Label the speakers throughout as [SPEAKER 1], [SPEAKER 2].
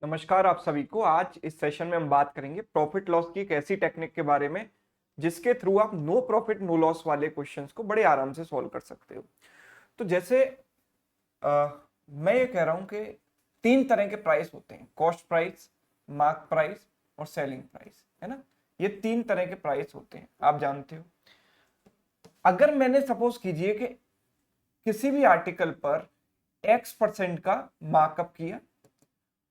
[SPEAKER 1] नमस्कार आप सभी को। आज इस सेशन में हम बात करेंगे प्रॉफिट लॉस की एक ऐसी टेक्निक के बारे में जिसके थ्रू आप नो प्रॉफिट नो लॉस वाले क्वेश्चंस को बड़े आराम से सॉल्व कर सकते हो। तो जैसे मैं ये कह रहा हूं कि तीन तरह के प्राइस होते हैं, कॉस्ट प्राइस, मार्क प्राइस और सेलिंग प्राइस, है ना। ये तीन तरह के प्राइस होते हैं, आप जानते हो। अगर मैंने सपोज कीजिए कि किसी भी आर्टिकल पर X% का मार्कअप किया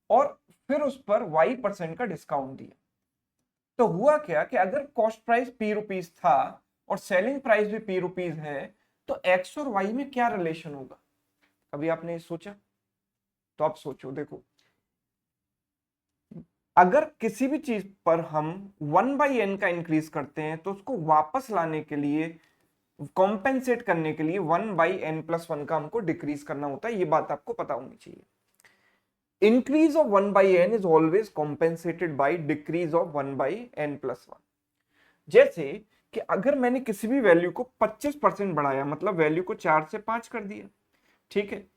[SPEAKER 1] और फिर उस पर Y% का डिस्काउंट दिया, तो हुआ क्या कि अगर कॉस्ट प्राइस P रुपीज था और सेलिंग प्राइस भी P रुपीज है, तो X और Y में क्या रिलेशन होगा? कभी आपने ये सोचा? तो आप सोचो, देखो, अगर किसी भी चीज पर हम 1/n का इंक्रीज करते हैं तो उसको वापस लाने के लिए, कॉम्पेंसेट करने के लिए 1/n+1 का हमको डिक्रीज करना होता है। ये बात आपको पता होनी चाहिए। Increase of 1/n is always compensated by decrease of 1/n+1। जैसे कि अगर मैंने किसी भी वैल्यू को 25% बढ़ाया, मतलब वैल्यू को 4 से 5 कर दिया, ठीक है,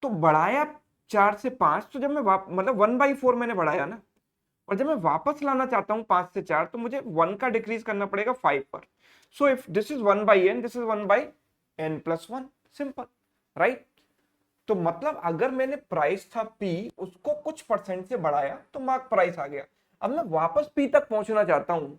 [SPEAKER 1] तो बढ़ाया 4 से 5, तो जब मैं मतलब 1/4 मैंने बढ़ाया ना, और जब मैं वापस लाना चाहता हूं 5 से 4, तो मुझे 1 का डिक्रीज करना पड़ेगा 5 पर। So if this is 1/n, this is 1/n+1, simple, right. तो मतलब अगर मैंने प्राइस था P, उसको कुछ परसेंट से बढ़ाया तो मार्क प्राइस आ गया। अब मैं वापस P तक पहुंचना चाहता हूं,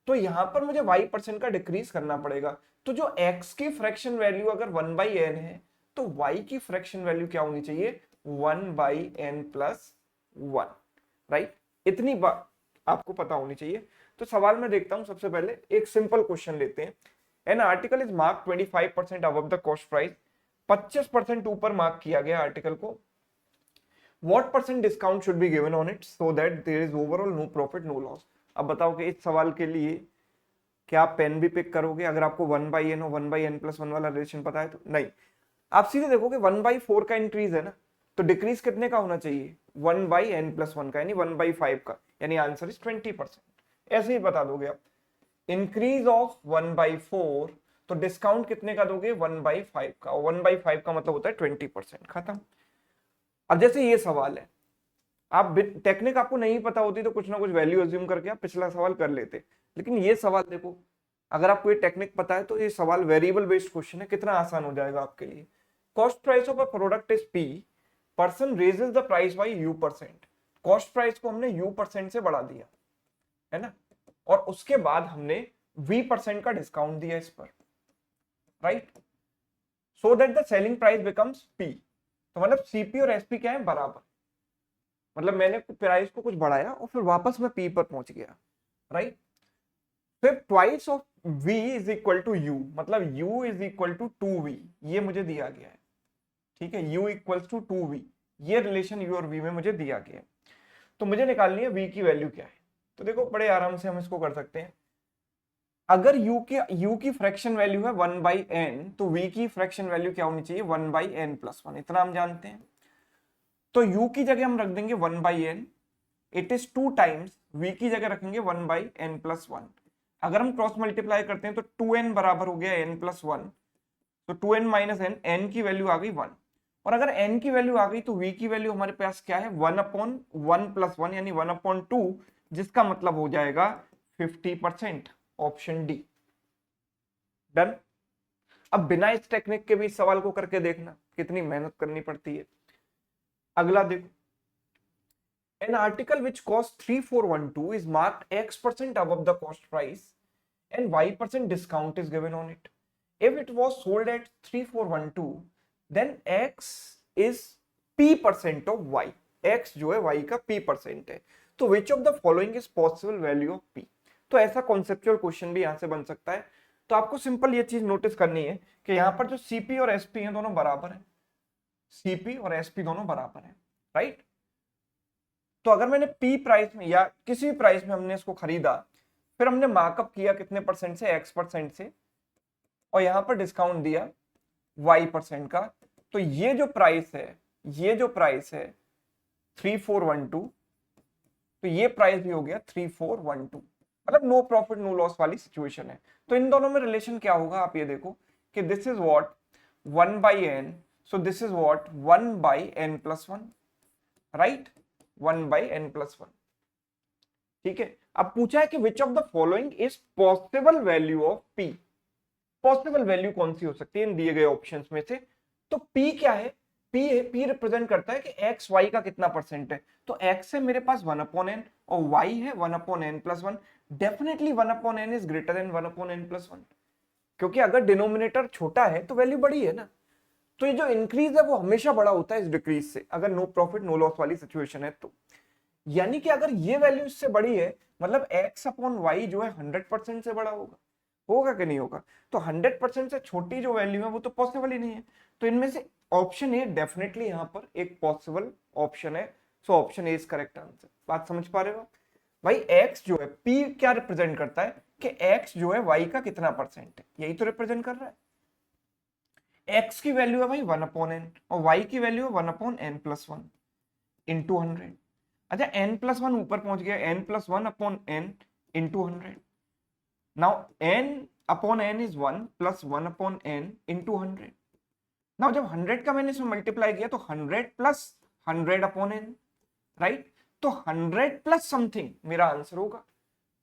[SPEAKER 1] तो यहां पर मुझे Y% का डिक्रीज करना पड़ेगा। तो जो X की फ्रैक्शन वैल्यू अगर 1/n है, तो Y की फ्रैक्शन वैल्यू क्या होनी चाहिए? 1/n+1, right. इतनी बात आपको पता होनी चाहिए। तो सवाल में देखता हूं, सबसे पहले एक सिंपल क्वेश्चन लेते हैं। An article is mark 25% above the cost price, 25% ऊपर मार्क किया गया आर्टिकल को। What percent discount should be given on it so that there is overall no profit no loss? अब बताओ कि इस सवाल के लिए क्या आप पेन भी पिक करोगे अगर आपको 1/n और 1/n+1 वाला रिलेशन पता है? तो नहीं, आप सीधे देखोगे 1/4 का इंक्रीज है ना, तो डिक्रीज कितने का होना चाहिए? 1/n+1 का, यानी 1/5 का, यानी आंसर इज 20%। ऐसे ही बता दोगे आप। इंक्रीज ऑफ 1/4, तो डिस्काउंट कितने का दोगे? 1/5 का, और 1/5 का मतलब होता है 20%। खत्म। अब जैसे ये सवाल है, आप टेक्निक आपको नहीं पता होती तो कुछ ना कुछ वैल्यू अज्यूम करके आप पिछला सवाल कर लेते, लेकिन ये सवाल देखो, अगर आपको ये टेक्निक पता है तो ये सवाल वेरिएबल बेस्ड क्वेश्चन है, कितना आसान हो जाएगा आपके लिए। Cost price of a product is P, person raises the price by U%। Cost price को हमने U% से बढ़ा दिया, है ना, और उसके बाद हमने V% का डिस्काउंट दिया इस पर, right, so that the selling price becomes P। तो मतलब CP और SP क्या है? बराबर। मतलब मैंने प्राइस को कुछ बढ़ाया और फिर वापस मैं P पर पहुंच गया, राइट। फिर twice of V is equal to U, मतलब U is equal to 2V, ये मुझे दिया गया है, ठीक है। U इक्वल्स टू 2V, ये रिलेशन U और V में मुझे दिया गया है। तो मुझे निकालनी है V की वैल्यू क्या है। तो देखो, बड़े आराम से हम इसको कर सकते हैं। अगर U की फ्रैक्शन वैल्यू है 1/n, तो V की फ्रैक्शन वैल्यू क्या होनी चाहिए? 1/n+1, इतना हम जानते हैं। तो U की जगह हम रख देंगे 1/n, it is 2 times, V की जगह रखेंगे 1/n+1। अगर हम क्रॉस मल्टीप्लाई करते हैं तो 2n बराबर हो गया n+1, तो 2n माइनस n, n की वैल्यू आ गई 1। और अगर n की वैल्यू आ गई तो V की वैल्यू हमारे पास क्या है? 1/1+1, यानी 1/2, जिसका मतलब हो जाएगा 50%, ऑप्शन डी। डन। अब बिना इस टेक्निक के भी इस सवाल को करके देखना कितनी मेहनत करनी पड़ती है। अगला देखो, an article which cost 3412 is marked X% above the cost price and Y% discount is given on it. If it was sold at 3412, then X is P% of Y. X जो है Y का P% है। तो which of the following is possible value of P? तो ऐसा conceptual question भी यहां से बन सकता है। तो आपको सिंपल ये चीज नोटिस करनी है कि यहां पर जो CP और SP हैं दोनों बराबर हैं, CP और SP दोनों बराबर हैं, राइट। तो अगर मैंने P प्राइस में या किसी भी प्राइस में हमने इसको खरीदा, फिर हमने मार्कअप किया कितने परसेंट से? X% से, और यहां पर डिस्काउंट दिया Y% का, तो ये जो प्राइस है, ये जो प्राइस है 3412, तो ये प्राइस भी हो गया 3412, मतलब नो प्रॉफिट नो लॉस वाली सिचुएशन है। तो इन दोनों में रिलेशन क्या होगा? आप ये देखो कि this is what 1/n, so this is what 1/n+1, right. 1/n+1। ठीक है, अब पूछा है कि which of the following is possible value of p। Possible value कौन सी हो सकती है इन दिए गए ऑप्शंस में से? तो p क्या है? p रिप्रेजेंट करता है कि x y का कितना परसेंट है। तो x है मेरे पास 1/n और y है 1/n+1। Definitely 1/n is greater than 1/n+1, क्योंकि अगर डिनोमिनेटर छोटा है तो वैल्यू बड़ी है ना। तो ये जो इंक्रीज है वो हमेशा बड़ा होता है इस डिक्रीज से, अगर नो प्रॉफिट नो लॉस वाली सिचुएशन है तो। यानी कि अगर ये वैल्यू इससे बड़ी है मतलब x/y जो है 100% से बड़ा होगा। होगा कि नहीं होगा? तो 100% से छोटी जो वैल्यू है वो तो पॉसिबल ही नहीं है। तो इनमें से ऑप्शन ए डेफिनेटली यहां पर एक पॉसिबल ऑप्शन है। So option A is correct answer. बात समझ पा रहे हो भाई? x जो है p क्या रिप्रेजेंट करता है कि x जो है y का कितना परसेंट है, यही तो रिप्रेजेंट कर रहा है। x की वैल्यू है भाई 1/n और y की वैल्यू है 1/n+1 इंटू 100। अच्छा n+1 ऊपर पहुंच गया, n+1/n into 100। Now n/n is 1 plus 1/n into 100। Now जब 100 का मैंने इसमें मल्टीप्लाई किया तो 100 प्लस 100/n, राइट? तो 100 प्लस समथिंग मेरा आंसर होगा।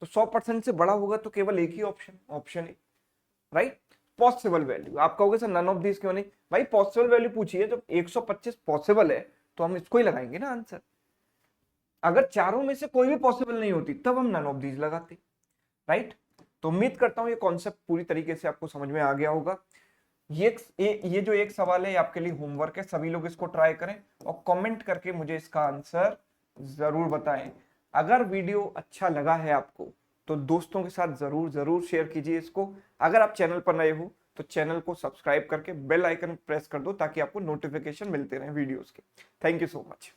[SPEAKER 1] तो 100% से बड़ा होगा तो केवल एक ही option, option A, right? Possible value. आप कहोगे सर नन ऑफ दिस क्यों नहीं? भाई पॉसिबल वैल्यू पूछी है, जब 125 पॉसिबल है तो हम इसको ही लगाएंगे ना आंसर। अगर चारों में से कोई भी पॉसिबल नहीं होती तब हम नन ऑफ दीज लगाते, राइट? तो उम्मीद करता हूं ये कॉन्सेप्ट पूरी तरीके से आपको समझ में आ गया होगा। ये जो एक सवाल है आपके लिए होमवर्क है, सभी लोग इसको ट्राई करें और कमेंट करके मुझे इसका आंसर जरूर बताएं। अगर वीडियो अच्छा लगा है आपको तो दोस्तों के साथ जरूर जरूर शेयर कीजिए इसको। अगर आप चैनल पर नए हो तो चैनल को सब्सक्राइब करके बेल आइकन प्रेस कर दो ताकि आपको नोटिफिकेशन मिलते रहे वीडियोस के। Thank you so much.